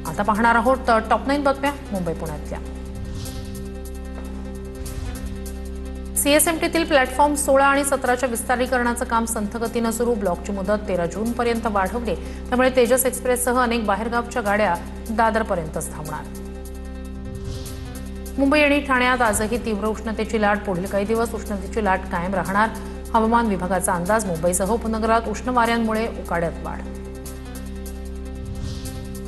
आता पाहणार आहोत टॉप 9 बातम्या मुंबई पुण्यातल्या। सीएसएमटीतील प्लॅटफॉर्म 16 आणि 17च्या विस्तारीकरणाचं काम संथ गतीनं सुरू। ब्लॉकची मुदत 13 जून पर्यंत वाढवली, त्यामुळे तेजस एक्सप्रेससह अनेक बाहेरगावच्या गाड्या दादरपर्यंतच थांबणार। मुंबई आणि ठाण्यात आजही तीव्र उष्णतेची लाट। पुढील काही दिवस उष्णतेची लाट कायम राहणार। हवामान विभागाचा अंदाज। मुंबईसह उपनगरात उष्ण वाऱ्यांमुळे उकाड्यात वाढ।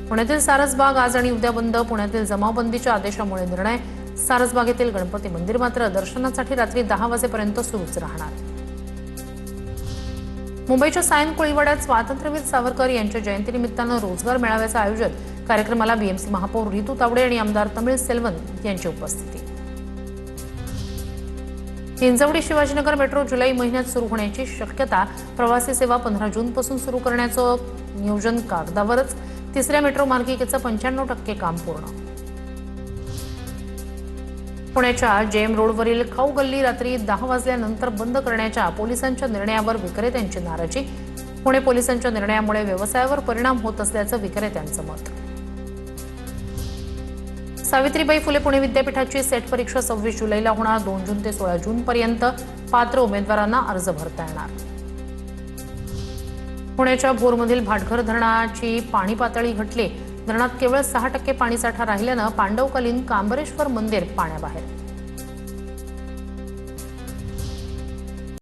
पुण्यातील सारसबाग आज आणि उद्या बंद। पुण्यातील जमावबंदीच्या आदेशामुळे निर्णय। सारसबागेतील गणपती मंदिर मात्र दर्शनासाठी रात्री 10 वाजेपर्यंत सुरूच राहणार। मुंबईच्या सायन कोळीवाड्यात स्वातंत्र्यवीर सावरकर यांच्या जयंतीनिमित्तानं रोजगार मेळाव्याचं आयोजन। कार्यक्रमाला बीएमसी महापौर रितू तावडे आणि आमदार तमिळ सेल्वन यांची उपस्थिती। हिंजवडी शिवाजीनगर मेट्रो जुलै महिन्यात सुरू होण्याची शक्यता। प्रवासी सेवा 15 जूनपासून सुरू करण्याचं नियोजन कागदावरच। तिसऱ्या मेट्रो मार्गिकेचं 95% काम पूर्ण। पुण्याच्या जेएम रोडवरील खाऊ गल्ली रात्री 10 वाजल्यानंतर बंद करण्याच्या पोलिसांच्या निर्णयावर विक्रेत्यांची नाराजी। पुणे पोलिसांच्या निर्णयामुळे व्यवसायावर परिणाम होत असल्याचं विक्रेत्यांचं मत। सावित्रीबाई फुले पुणे विद्यापीठाची सेट परीक्षा 26 जुलैला होणार। 2 जून ते 16 जून पर्यंत पात्र उमेदवारांना अर्ज भरता येणार। पुण्याच्या भोरमधील भाटघर धरणाची पाणी पातळी घटली। धरणात केवळ 6% पाणीसाठा राहिल्यानं पांडवकालीन कांबरेश्वर मंदिर पाण्याबाहेर।